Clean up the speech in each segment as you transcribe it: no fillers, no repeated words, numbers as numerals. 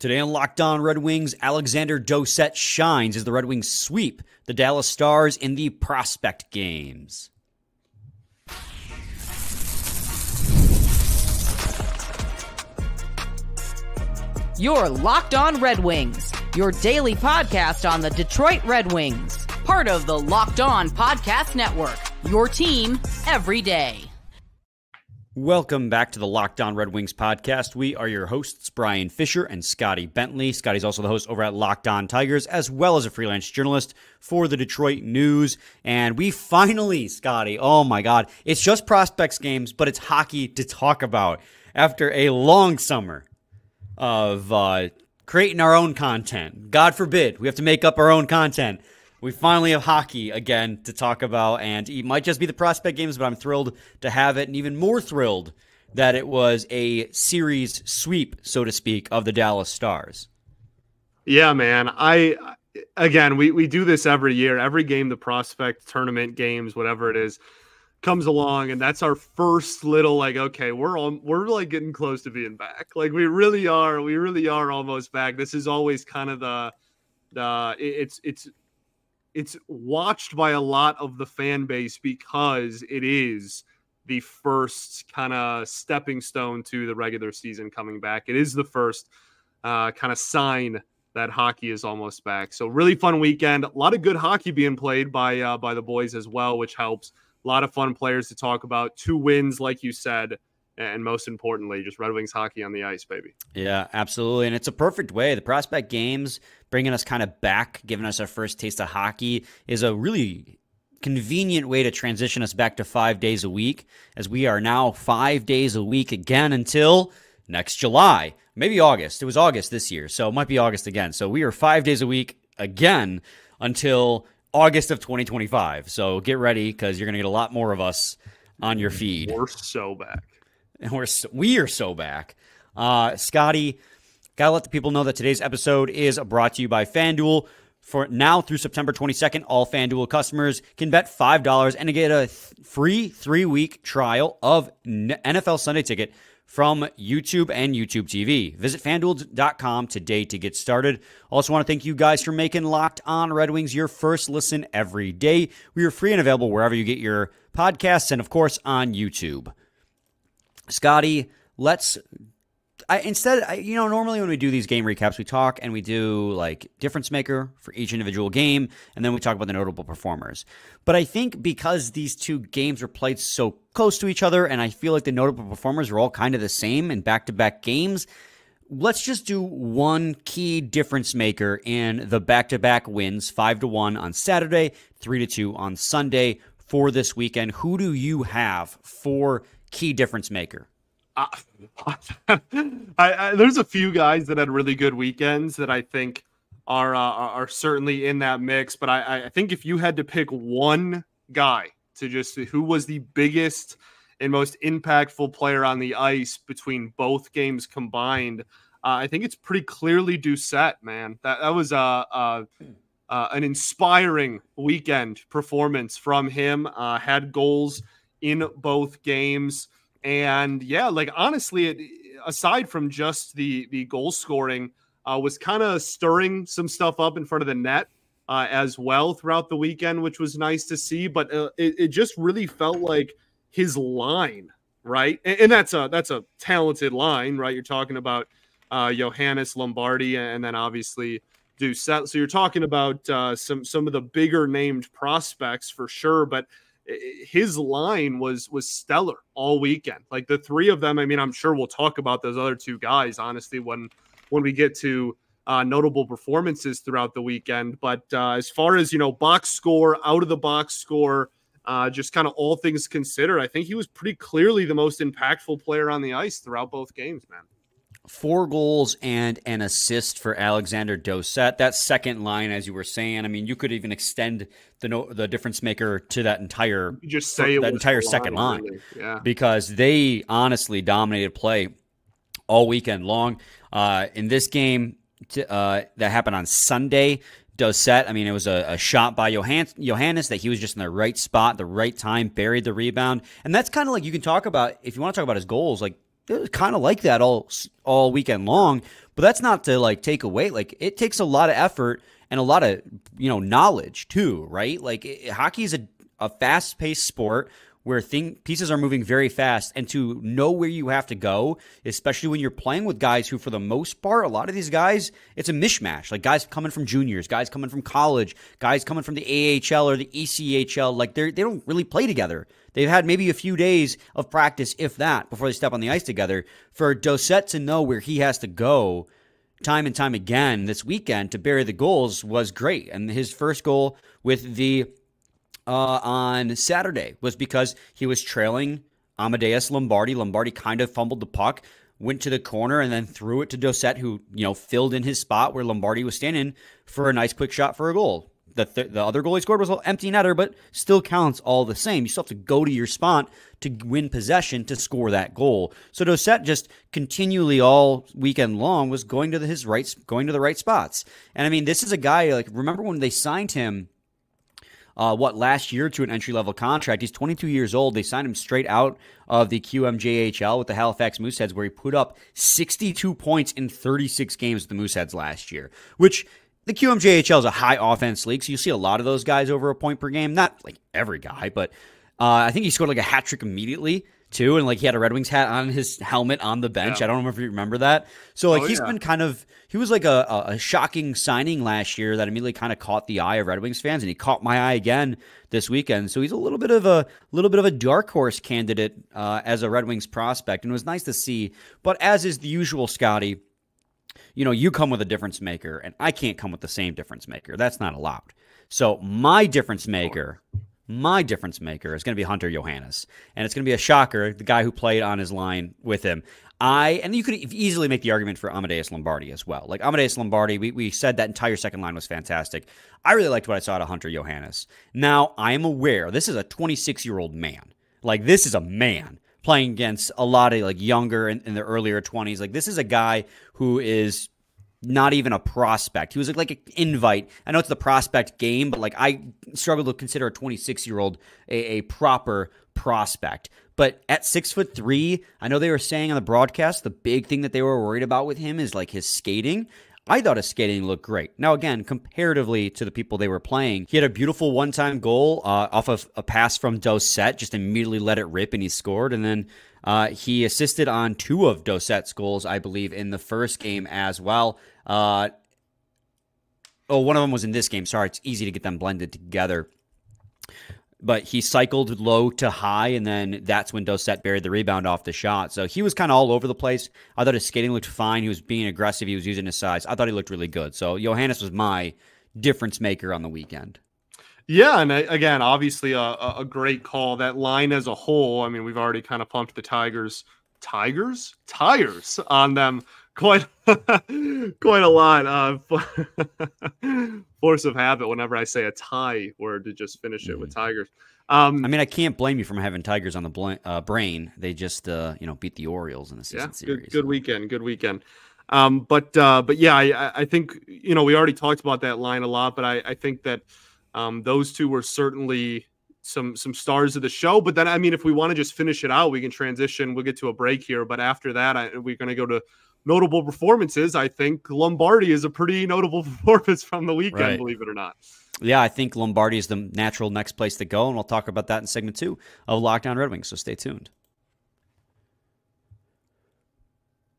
Today on Locked On Red Wings, Alexandre Doucet shines as the Red Wings sweep the Dallas Stars in the prospect games. You're Locked On Red Wings, your daily podcast on the Detroit Red Wings. Part of the Locked On Podcast Network, your team every day. Welcome back to the Locked On Red Wings podcast. We are your hosts, Brian Fisher and Scotty Bentley. Scotty's also the host over at Locked On Tigers, as well as a freelance journalist for the Detroit News. And we finally, Scotty, oh my God, it's just prospects games, but it's hockey to talk about after a long summer of creating our own content. God forbid we have to make up our own content. We finally have hockey again to talk about, and it might just be the prospect games, but I'm thrilled to have it, and even more thrilled that it was a series sweep, so to speak, of the Dallas Stars. Yeah, man. We do this every year. Every game, the prospect tournament games, whatever it is, comes along, and that's our first little okay, we're like getting close to being back. Like we really are almost back. This is always kind of it's watched by a lot of the fan base because it is the first kind of stepping stone to the regular season coming back. It is the first kind of sign that hockey is almost back. So really fun weekend. A lot of good hockey being played by the boys as well, which helps. A lot of fun players to talk about. 2 wins, like you said, and most importantly, just Red Wings hockey on the ice, baby. Yeah, absolutely. And it's a perfect way. The prospect games bringing us kind of back, giving us our first taste of hockey is a really convenient way to transition us back to 5 days a week, as we are now 5 days a week again until next July, maybe August. It was August this year, so it might be August again. So we are 5 days a week again until August of 2025. So get ready, because you're going to get a lot more of us on your feed. We're so back. And we are so back. Scotty, gotta let the people know that today's episode is brought to you by FanDuel. For now through September 22nd, all FanDuel customers can bet $5 and get a free 3-week trial of NFL Sunday Ticket from YouTube and YouTube TV. Visit FanDuel.com today to get started. Also want to thank you guys for making Locked On Red Wings your first listen every day. We are free and available wherever you get your podcasts and, of course, on YouTube. Scotty, normally when we do these game recaps, we talk and we do like difference maker for each individual game, and then we talk about the notable performers. But I think because these two games were played so close to each other, and I feel like the notable performers are all kind of the same in back-to-back games, let's just do one key difference maker in the back-to-back wins, 5-1 on Saturday, 3-2 on Sunday for this weekend. Who do you have for key difference maker? There's a few guys that had really good weekends that I think are certainly in that mix. But I think if you had to pick one guy to just who was the biggest and most impactful player on the ice between both games combined, I think it's pretty clearly Doucet, man. That was an inspiring weekend performance from him. Had goals in both games. And yeah, honestly, aside from just the goal scoring, was kind of stirring some stuff up in front of the net as well throughout the weekend, which was nice to see. But it just really felt like his line, right? And that's a talented line, right? You're talking about Johannes, Lombardi, and then obviously Doucet. So you're talking about some of the bigger named prospects for sure, but his line was stellar all weekend. Like the three of them, I mean, I'm sure we'll talk about those other two guys, honestly, when we get to notable performances throughout the weekend. But as far as, box score, out of the box score, just kind of all things considered, I think he was pretty clearly the most impactful player on the ice throughout both games, man. 4 goals and an assist for Alexandre Doucet. That second line, as you were saying, I mean, you could even extend the difference maker to that entire second line, really. Yeah. Because they honestly dominated play all weekend long. In this game that happened on Sunday, Doucet, I mean, it was a shot by Johannes that he was just in the right spot, the right time, buried the rebound, and that's kind of like you can talk about if you want to talk about his goals, like. It was kind of like that all weekend long, But that's not to like take away. Like it takes a lot of effort and a lot of, knowledge too, right? Like hockey is a fast-paced sport where pieces are moving very fast, and to know where you have to go, especially when you're playing with guys who, for the most part, a lot of these guys, it's a mishmash. Like guys coming from juniors, guys coming from college, guys coming from the AHL or the ECHL. Like they don't really play together. They've had maybe a few days of practice, if that, before they step on the ice together. For Doucet to know where he has to go time and time again this weekend to bury the goals was great. And his first goal with the on Saturday was because he was trailing Amadeus Lombardi. Lombardi kind of fumbled the puck, went to the corner, and then threw it to Doucet, who filled in his spot where Lombardi was standing for a nice quick shot for a goal. The other goal he scored was an empty netter, but still counts all the same. You still have to go to your spot to win possession to score that goal. So Doucet just continually all weekend long was going to the right spots. And I mean, this is a guy, like, remember when they signed him last year to an entry-level contract. He's 22 years old. They signed him straight out of the QMJHL with the Halifax Mooseheads, where he put up 62 points in 36 games with the Mooseheads last year, which the QMJHL is a high offense league, so you see a lot of those guys over a point per game. Not like every guy, but I think he scored like a hat trick immediately, too, and like he had a Red Wings hat on his helmet on the bench. Yeah. I don't know if you remember that. So like he's been he was like a shocking signing last year that immediately kind of caught the eye of Red Wings fans, and he caught my eye again this weekend. So he's a little bit of a dark horse candidate as a Red Wings prospect, and it was nice to see. But as is the usual, Scotty, you come with a difference maker, and I can't come with the same difference maker. That's not allowed. So my difference maker is going to be Hunter Johannes, and it's going to be a shocker, the guy who played on his line with him. And you could easily make the argument for Amadeus Lombardi as well. Like Amadeus Lombardi, we said that entire second line was fantastic. I really liked what I saw out of Hunter Johannes. Now, I am aware this is a 26-year-old man. Like, this is a man playing against a lot of like younger in their earlier 20s. Like, this is a guy who is not even a prospect. He was like an invite. I know it's the prospect game, but like I struggle to consider a 26-year-old a proper prospect. But at 6'3", I know they were saying on the broadcast the big thing that they were worried about with him is like his skating. I thought his skating looked great. Now, again, comparatively to the people they were playing, he had a beautiful one-time goal off of a pass from Doucet, just immediately let it rip, and he scored. And then he assisted on 2 of Doucet's goals, I believe, in the first game as well. One of them was in this game. Sorry, it's easy to get them blended together. But he cycled low to high, and then that's when Doucet buried the rebound off the shot. So he was kind of all over the place. I thought his skating looked fine. He was being aggressive. He was using his size. I thought he looked really good. So Johannes was my difference maker on the weekend. Yeah, and again, obviously a great call. That line as a whole, I mean, we've already kind of pumped the tires on them quite a lot. Force of habit whenever I say a tie word to just finish it with Tigers. I mean, I can't blame you from having Tigers on the brain. They just beat the Orioles in the season series. Good weekend. But yeah, I think we already talked about that line a lot, but I think that those two were certainly some stars of the show. But then, I mean, if we want to just finish it out, we can transition. We'll get to a break here, but after that, we're going to go to notable performances. I think Lombardi is a pretty notable performance from the weekend, right? Believe it or not. Yeah, I think Lombardi is the natural next place to go, and we'll talk about that in segment 2 of Lockdown Red Wings, so stay tuned.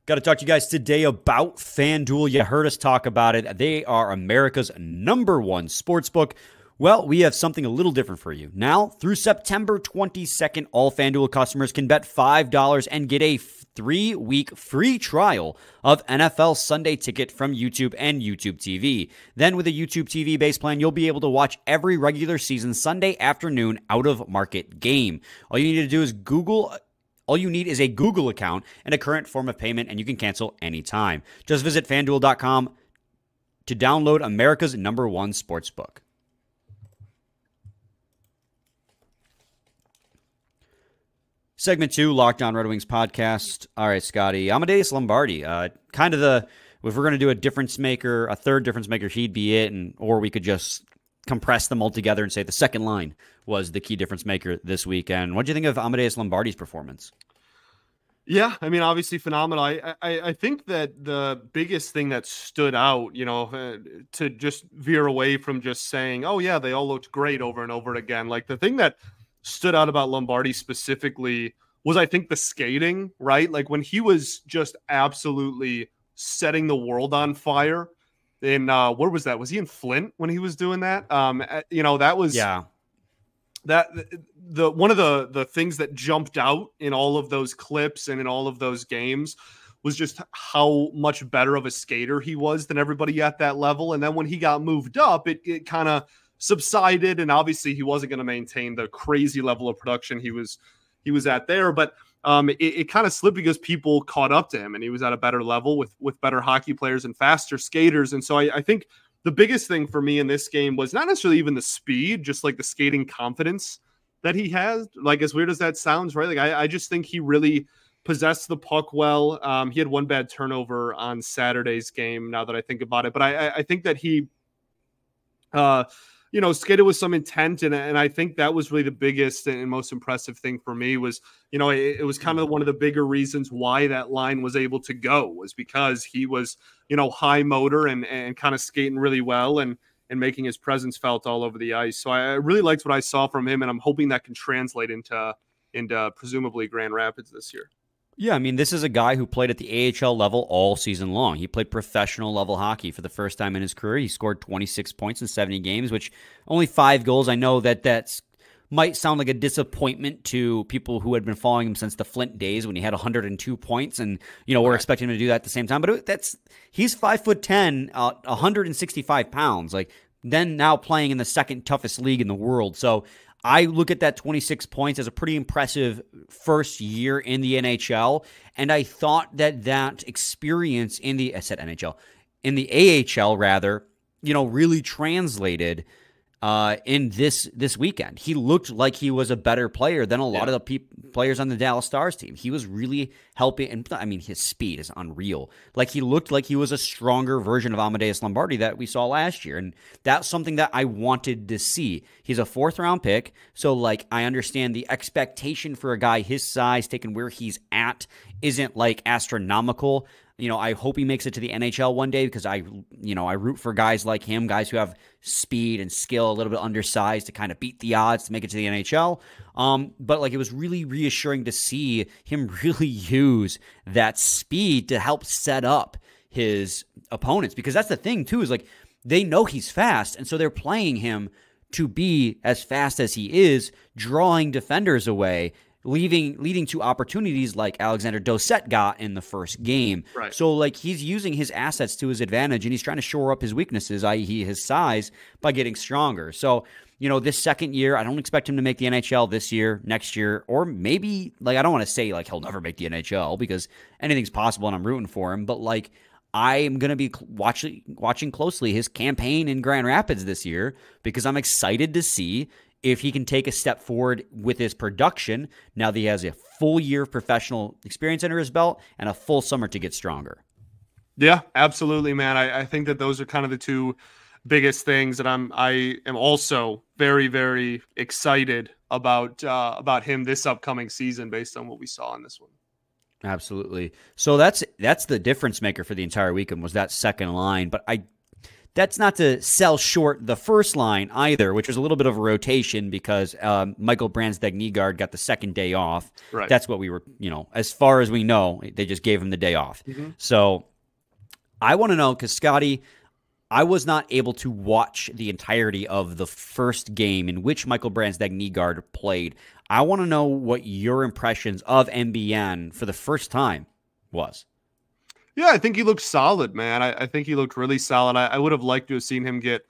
Got to talk to you guys today about FanDuel. You heard us talk about it. They are America's #1 sportsbook. Well, we have something a little different for you. Now, through September 22nd, all FanDuel customers can bet $5 and get a 3-week free trial of NFL Sunday Ticket from YouTube and YouTube TV. Then with a YouTube TV base plan, you'll be able to watch every regular season Sunday afternoon out-of-market game. All you need to do is All you need is a Google account and a current form of payment, and you can cancel anytime. Just visit FanDuel.com to download America's #1 sportsbook. Segment 2, Lockdown Red Wings podcast. All right, Scotty. Amadeus Lombardi, if we're going to do a difference maker, a third difference maker, he'd be it, or we could just compress them all together and say the second line was the key difference maker this weekend. What do you think of Amadeus Lombardi's performance? Yeah, I mean, obviously phenomenal. I think that the biggest thing that stood out, to just veer away from just saying, oh yeah, they all looked great over and over again. Like the thing that stood out about Lombardi specifically was, I think, the skating, right? Like when he was just absolutely setting the world on fire. In where was that? Was he in Flint when he was doing that? That was that the one of the things that jumped out in all of those clips and in all of those games was just how much better of a skater he was than everybody at that level. And then when he got moved up, it kind of subsided, and obviously he wasn't going to maintain the crazy level of production he was at there, but it kind of slipped because people caught up to him and he was at a better level with better hockey players and faster skaters. And so I think the biggest thing for me in this game was not necessarily even the speed, just like the skating confidence that he has. Like, as weird as that sounds, right? Like, I just think he really possessed the puck well. He had one bad turnover on Saturday's game, now that I think about it. But I think that he, skated with some intent. And I think that was really the biggest and most impressive thing for me was, it was kind of one of the bigger reasons why that line was able to go, was because he was, high motor and kind of skating really well and making his presence felt all over the ice. So I really liked what I saw from him, and I'm hoping that can translate into presumably Grand Rapids this year. Yeah, I mean, this is a guy who played at the AHL level all season long. He played professional level hockey for the first time in his career. He scored 26 points in 70 games, which only 5 goals. I know that might sound like a disappointment to people who had been following him since the Flint days when he had 102 points, and we're expecting him to do that at the same time. But he's 5'10", 165 pounds. Like, then now playing in the second toughest league in the world. So I look at that 26 points as a pretty impressive first year in the NHL, and I thought that experience in the AHL rather, really translated in this weekend. He looked like he was a better player than a lot of the players on the Dallas Stars team. He was really helping, and I mean, his speed is unreal. Like, he looked like he was a stronger version of Amadeus Lombardi that we saw last year, and that's something that I wanted to see. He's a 4th-round pick, so, like, I understand the expectation for a guy his size, taken where he's at, isn't, like, astronomical. I hope he makes it to the NHL one day, because I root for guys like him, guys who have speed and skill, a little bit undersized, to kind of beat the odds to make it to the NHL. But like, it was really reassuring to see him really use that speed to help set up his opponents, because that's the thing too, is like, they know he's fast, and so they're playing him to be as fast as he is, drawing defenders away, leading to opportunities like Alexandre Doucet got in the first game. Right. So, like, he's using his assets to his advantage, and he's trying to shore up his weaknesses, i.e. his size, by getting stronger. So, this second year, I don't expect him to make the NHL this year, next year, or maybe, like, I don't want to say, like, he'll never make the NHL, because anything's possible and I'm rooting for him, but, like, I am going to be watching closely his campaign in Grand Rapids this year, because I'm excited to see if he can take a step forward with his production now that he has a full year of professional experience under his belt and a full summer to get stronger. Yeah, absolutely, man. I think that those are kind of the two biggest things that I am also very, very excited about him this upcoming season based on what we saw in this one. Absolutely. So that's the difference maker for the entire weekend, was that second line. But that's not to sell short the first line either, which was a little bit of a rotation because Michael brandsegg-nygard got the second day off. Right. That's what we were, as far as we know, they just gave him the day off. Mm-hmm. So I want to know, because Scotty, I was not able to watch the entirety of the first game in which Michael brandsegg-nygard played. I want to know what your impressions of MBN for the first time was. Yeah, I think he looked solid, man. I think he looked really solid. I would have liked to have seen him get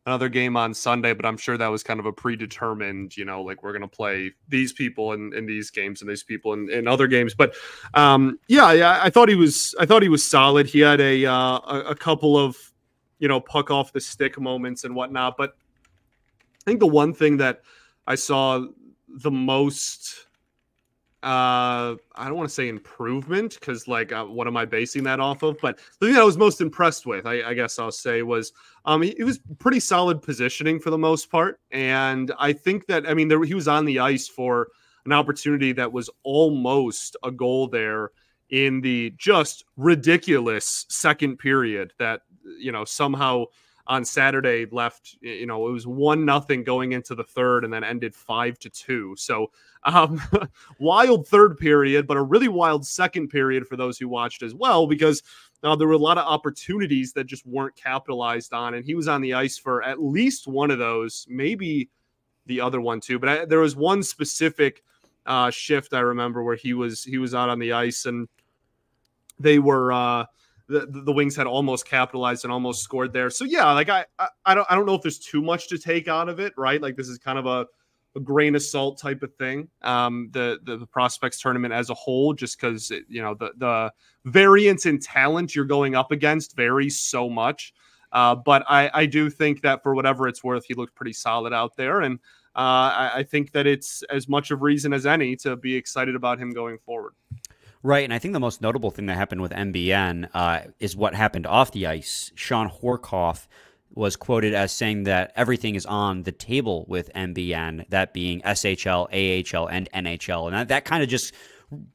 another game on Sunday, but I'm sure that was kind of a predetermined, like, we're going to play these people in these games and these people in other games. But I thought he was solid. He had a couple of, puck off the stick moments and whatnot. But I think the one thing that I saw the most, I don't want to say improvement, because what am I basing that off of? But the thing that I was most impressed with, I guess I'll say, was he was pretty solid positioning for the most part. And I think that, he was on the ice for an opportunity that was almost a goal there in the just ridiculous second period that, somehow on Saturday left, it was 1-0 going into the third and then ended 5-2. So wild third period, but a really wild second period for those who watched as well, because there were a lot of opportunities that just weren't capitalized on. And he was on the ice for at least one of those, maybe the other one too. But there was one specific shift I remember where he was out on the ice, and they were the Wings had almost capitalized and almost scored there. So yeah, like I don't know if there's too much to take out of it, right? Like this is kind of a grain of salt type of thing. The prospects tournament as a whole, just because the variance in talent you're going up against varies so much. But I do think that for whatever it's worth, he looked pretty solid out there, and I think that it's as much of reason as any to be excited about him going forward. Right, and I think the most notable thing that happened with MBN is what happened off the ice. Sean Horkoff was quoted as saying that everything is on the table with MBN, that being SHL, AHL, and NHL. And that kind of just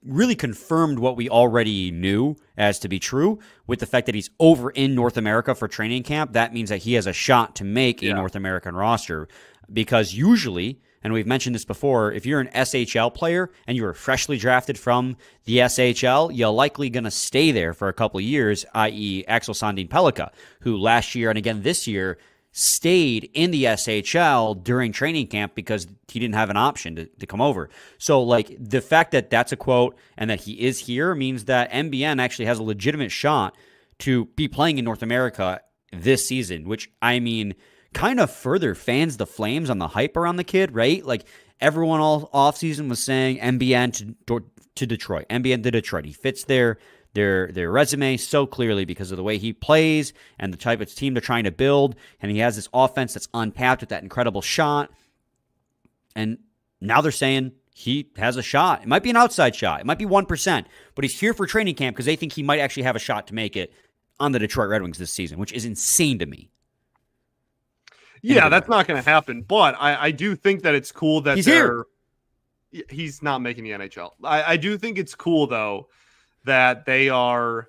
really confirmed what we already knew as to be true with the fact that he's over in North America for training camp. That means that he has a shot to make a North American roster, because usually, and we've mentioned this before, if you're an SHL player and you were freshly drafted from the SHL, you're likely going to stay there for a couple of years, i.e. Axel Sandin Pellikka, who last year and again this year stayed in the SHL during training camp because he didn't have an option to come over. So, like, the fact that that's a quote and that he is here means that MBN actually has a legitimate shot to be playing in North America this season, which, I mean, kind of further fans the flames on the hype around the kid, right? Like, everyone all offseason was saying MBN to Detroit, MBN to Detroit. He fits their resume so clearly because of the way he plays and the type of team they're trying to build, and he has this offense that's untapped with that incredible shot. And now they're saying he has a shot. It might be an outside shot. It might be 1%, but he's here for training camp because they think he might actually have a shot to make it on the Detroit Red Wings this season, which is insane to me. Yeah, that's not going to happen. But I do think that it's cool that he's here. He's not making the NHL. I do think it's cool, though, that they are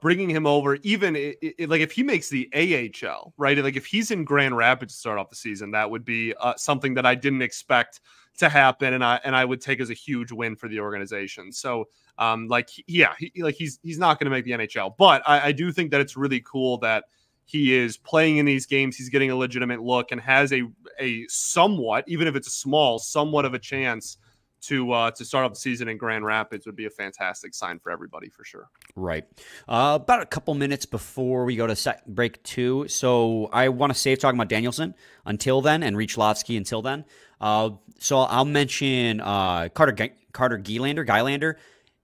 bringing him over, even like if he makes the AHL, right? Like if he's in Grand Rapids to start off the season, that would be something that I didn't expect to happen, and I would take as a huge win for the organization. So, he's not going to make the NHL, but I do think that it's really cool that he is playing in these games. He's getting a legitimate look and has a somewhat, even if it's a small, somewhat of a chance to start off the season in Grand Rapids. Would be a fantastic sign for everybody, for sure. Right. About a couple minutes before we go to break 2. So I want to save talking about Danielson until then and Rychlovsky until then. So I'll mention Carter Gylander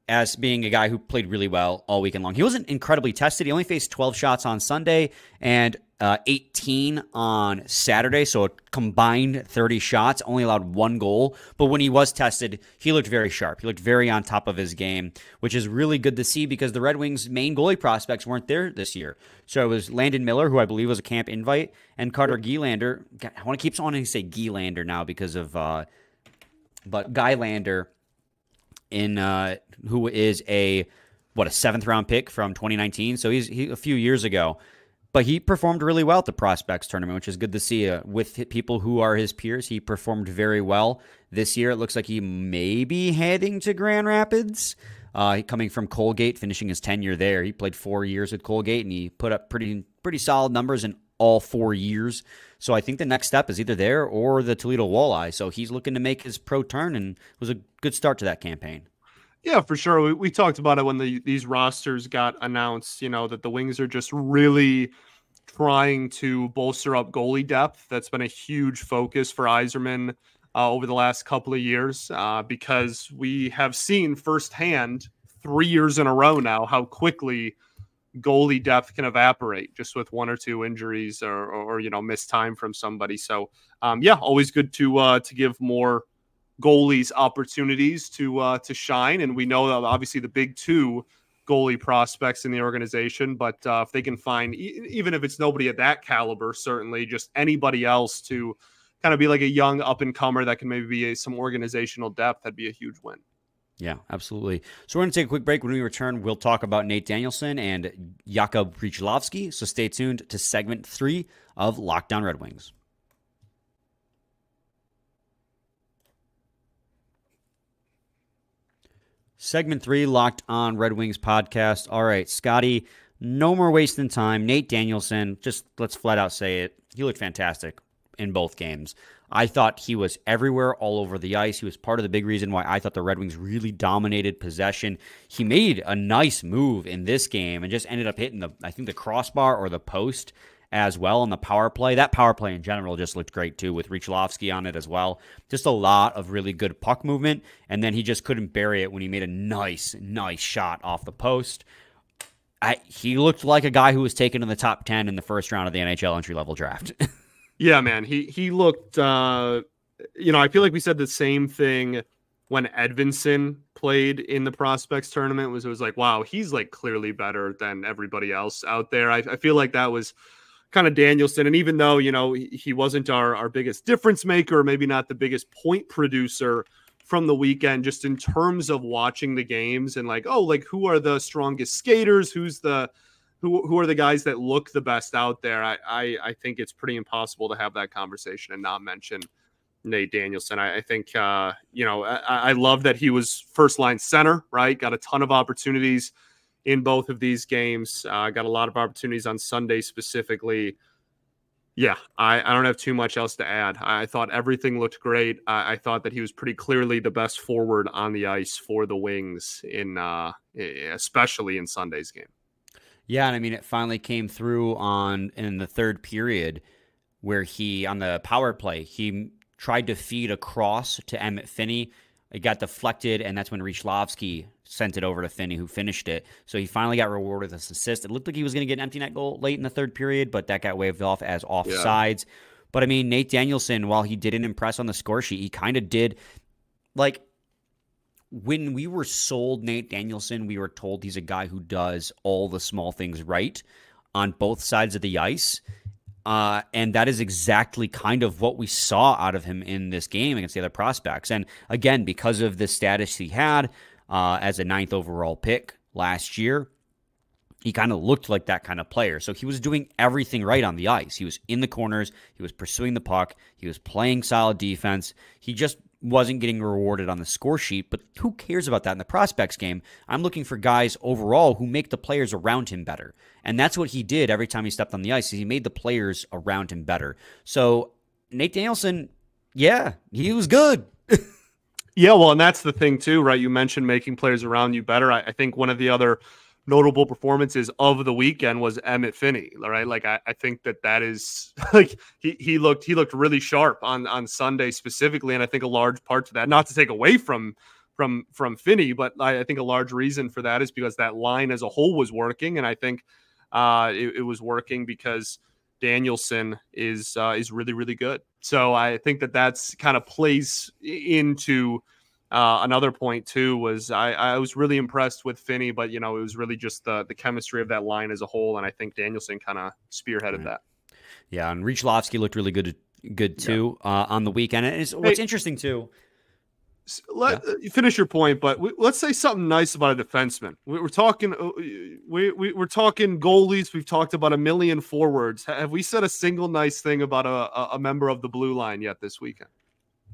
as being a guy who played really well all weekend long. He wasn't incredibly tested. He only faced 12 shots on Sunday and 18 on Saturday, so a combined 30 shots, only allowed 1 goal. But when he was tested, he looked very sharp. He looked very on top of his game, which is really good to see because the Red Wings' main goalie prospects weren't there this year. So it was Landon Miller, who I believe was a camp invite, and Carter Gylander. I want to keep wanting to say Gylander now because of but Gylander, who is a 7th-round pick from 2019. So he's a few years ago. But he performed really well at the Prospects tournament, which is good to see. With people who are his peers, he performed very well this year. It looks like he may be heading to Grand Rapids. Coming from Colgate, finishing his tenure there. He played 4 years at Colgate, and he put up pretty solid numbers in all 4 years. So I think the next step is either there or the Toledo Walleye. So he's looking to make his pro turn, and it was a good start to that campaign. Yeah, for sure. We talked about it when these rosters got announced, that the Wings are just really trying to bolster up goalie depth. That's been a huge focus for Yzerman over the last couple of years because we have seen firsthand 3 years in a row now how quickly goalie depth can evaporate just with 1 or 2 injuries or missed time from somebody. So, always good to give more goalies opportunities to shine. And we know that obviously the big 2 goalie prospects in the organization, but if they can find, even if it's nobody at that caliber, certainly just anybody else to kind of be like a young up and comer that can maybe be some organizational depth, that'd be a huge win. Yeah, absolutely. So we're going to take a quick break. When we return, we'll talk about Nate Danielson and Johannes Rychlovsky. So stay tuned to segment 3 of Locked On Red Wings. Segment 3, Locked On Red Wings podcast. All right, Scotty, no more wasting time. Nate Danielson, just let's flat out say it. He looked fantastic in both games. I thought he was everywhere, all over the ice. He was part of the big reason why I thought the Red Wings really dominated possession. He made a nice move in this game and just ended up hitting the crossbar or the post as well on the power play. That power play in general just looked great too, with Rychlovsky on it as well. Just a lot of really good puck movement, and then he just couldn't bury it when he made a nice shot off the post. He looked like a guy who was taken in the top 10 in the first round of the NHL entry-level draft. Yeah, man. He looked, I feel like we said the same thing when Edvinsson played in the prospects tournament. It was like, wow, he's like clearly better than everybody else out there. I feel like that was kind of Danielson. And even though, he wasn't our biggest difference maker, or maybe not the biggest point producer from the weekend, just in terms of watching the games and who are the strongest skaters? Who are the guys that look the best out there? I think it's pretty impossible to have that conversation and not mention Nate Danielson. I think, I love that he was first line center, right? Got a ton of opportunities in both of these games. Got a lot of opportunities on Sunday specifically. Yeah, I don't have too much else to add. I thought everything looked great. I thought that he was pretty clearly the best forward on the ice for the Wings, especially in Sunday's game. Yeah, and I mean, it finally came through in the third period where on the power play, he tried to feed across to Emmett Finney. It got deflected, and that's when Rychlovsky sent it over to Finney, who finished it. So he finally got rewarded with an assist. It looked like he was going to get an empty net goal late in the third period, but that got waved off as offsides. Yeah. But, I mean, Nate Danielson, while he didn't impress on the score sheet, he kind of did. When we were sold Nate Danielson, we were told he's a guy who does all the small things right on both sides of the ice. And that is exactly kind of what we saw out of him in this game against the other prospects. And again, because of the status he had as a 9th overall pick last year, he kind of looked like that kind of player. So he was doing everything right on the ice. He was in the corners. He was pursuing the puck. He was playing solid defense. He just wasn't getting rewarded on the score sheet, but who cares about that in the prospects game? I'm looking for guys overall who make the players around him better. And that's what he did every time he stepped on the ice. He made the players around him better. So Nate Danielson, yeah, he was good. Yeah, well, and that's the thing too, right? You mentioned making players around you better. I think one of the other notable performances of the weekend was Emmett Finney, right? I think that is he looked really sharp on Sunday specifically, and I think a large part to that, not to take away from Finney, but I think a large reason for that is because that line as a whole was working, and I think it was working because Danielson is really, really good. So I think that's kind of plays into another point too. Was I was really impressed with Finney, but it was really just the chemistry of that line as a whole, and I think Danielson kind of spearheaded that. Yeah, and Rychlovsky looked really good too on the weekend. And what's interesting too. Finish your point, but let's say something nice about a defenseman. We're talking goalies. We've talked about a million forwards. Have we said a single nice thing about a member of the blue line yet this weekend?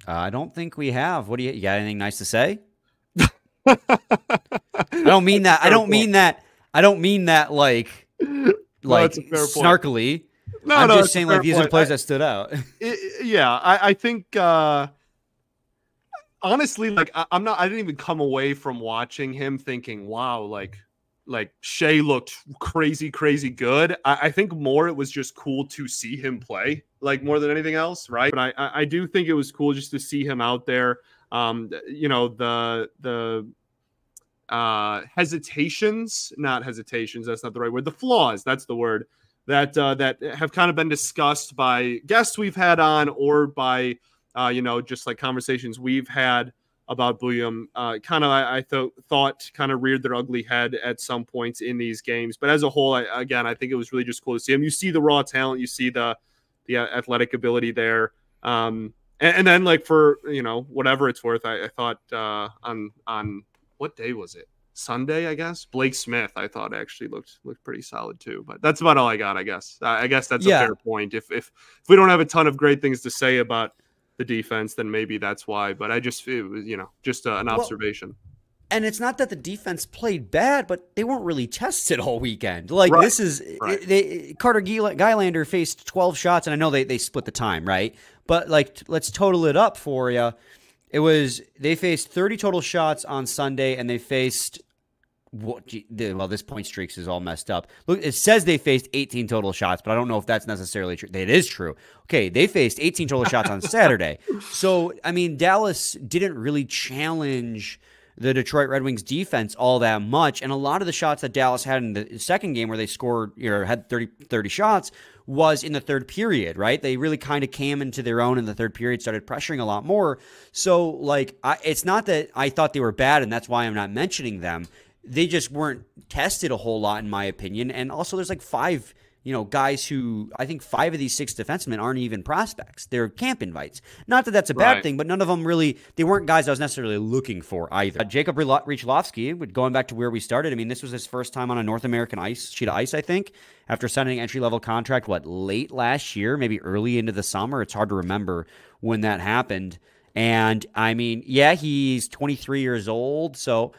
I don't think we have. What do you got? Anything nice to say? I don't mean that. I don't mean that like snarkily. I'm just saying these are players that stood out. I think honestly, I didn't even come away from watching him thinking, wow, like Shea looked crazy good. I think more it was just cool to see him play, more than anything else, right? But I do think it was cool just to see him out there. The hesitations, not hesitations, that's not the right word. The flaws, that's the word, that have kind of been discussed by guests we've had on, or by just conversations we've had about Bouillon, I thought kind of reared their ugly head at some points in these games. But as a whole, I think it was really just cool to see him. You see the raw talent, you see the athletic ability there. And then like for, whatever it's worth, I thought on what day was it? Sunday, I guess. Blake Smith, I thought actually looked pretty solid too. But that's about all I got, I guess. I guess that's a fair point. If we don't have a ton of great things to say about the defense, then maybe that's why. But it was, just an observation. And it's not that the defense played bad, but they weren't really tested all weekend. Like this is Carter Gylander faced 12 shots, and I know they split the time, right? But like, let's total it up for you. They faced 30 total shots on Sunday, and they faced this point streaks is all messed up. Look, it says they faced 18 total shots, but I don't know if that's necessarily true. It is true. Okay, they faced 18 total shots on Saturday. So, I mean, Dallas didn't really challenge the Detroit Red Wings defense all that much, and a lot of the shots that Dallas had in the second game where they scored, had 30 shots was in the third period, right? They really kind of came into their own in the third period, started pressuring a lot more. So, like, it's not that I thought they were bad, and that's why I'm not mentioning them. They just weren't tested a whole lot, in my opinion. And also, there's like 5, guys who I think 5 of these 6 defensemen aren't even prospects. They're camp invites. Not that that's a bad thing, but none of them really, they weren't guys I was necessarily looking for either. Jacob Rychlovsky, going back to where we started, I mean, this was his first time on a North American sheet of ice, I think, after signing an entry-level contract, late last year, maybe early into the summer. It's hard to remember when that happened. And, I mean, he's 23 years old, so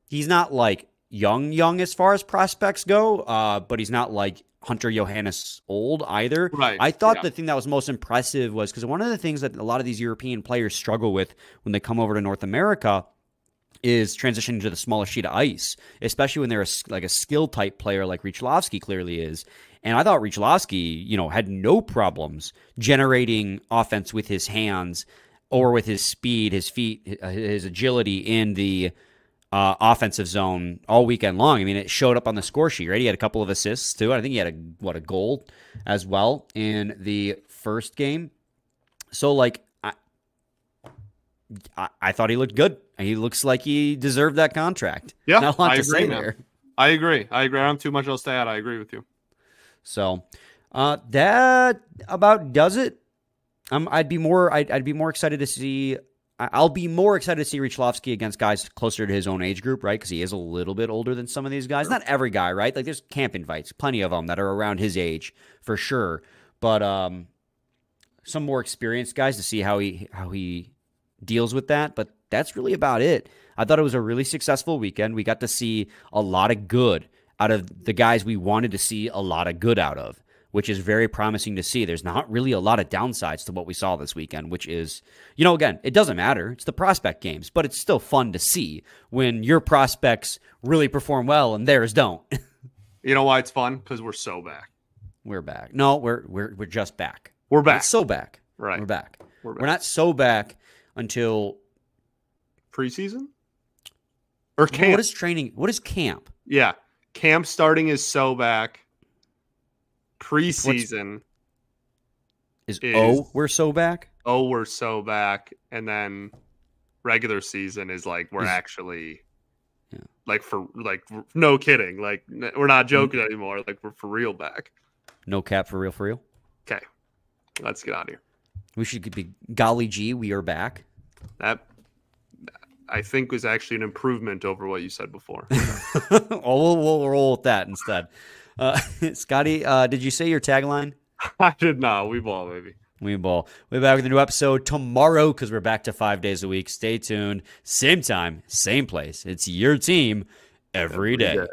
he's not, like, young as far as prospects go, but he's not, like, Hunter Johannes old either. Right. I thought the thing that was most impressive was because one of the things that a lot of these European players struggle with when they come over to North America is transitioning to the smaller sheet of ice, especially when they're a skill type player like Rychlovsky clearly is. And I thought Rychlovsky, had no problems generating offense with his hands or with his speed, his feet, his agility in the offensive zone all weekend long. I mean, it showed up on the score sheet, right? He had a couple of assists too. I think he had a goal as well in the first game. So, like, I thought he looked good. He looks like he deserved that contract. Yeah, not a lot I to agree, say man. there. I agree. I don't have too much else to add. I agree with you. So, that about does it. I'd be more excited to see. I'll be more excited to see Rychlovsky against guys closer to his own age group, right? Because he is a little bit older than some of these guys. Not every guy, right? Like, there's camp invites, plenty of them that are around his age for sure. But some more experienced guys to see how he deals with that. But that's really about it. I thought it was a really successful weekend. We got to see a lot of good out of the guys we wanted to see a lot of good out of, which is very promising to see. There's not really a lot of downsides to what we saw this weekend, which is, again, it doesn't matter. It's the prospect games, but it's still fun to see when your prospects really perform well and theirs don't. You know why it's fun? Because we're so back. We're back. No, we're just back. We're back. It's so back. Right. We're back. We're not so back until preseason or camp. What is training? What is camp? Yeah. Camp starting is so back. Preseason is we're so back. We're so back, and then regular season is like we're actually no kidding, like we're not joking anymore, like we're for real back. No cap, for real. Okay, let's get out of here. We should be golly gee, we are back. That I think was actually an improvement over what you said before. We'll roll with that instead. Scotty, did you say your tagline? I did not. We ball, baby. We ball. We'll be back with a new episode tomorrow because we're back to 5 days a week. Stay tuned. Same time, same place. It's your team every day.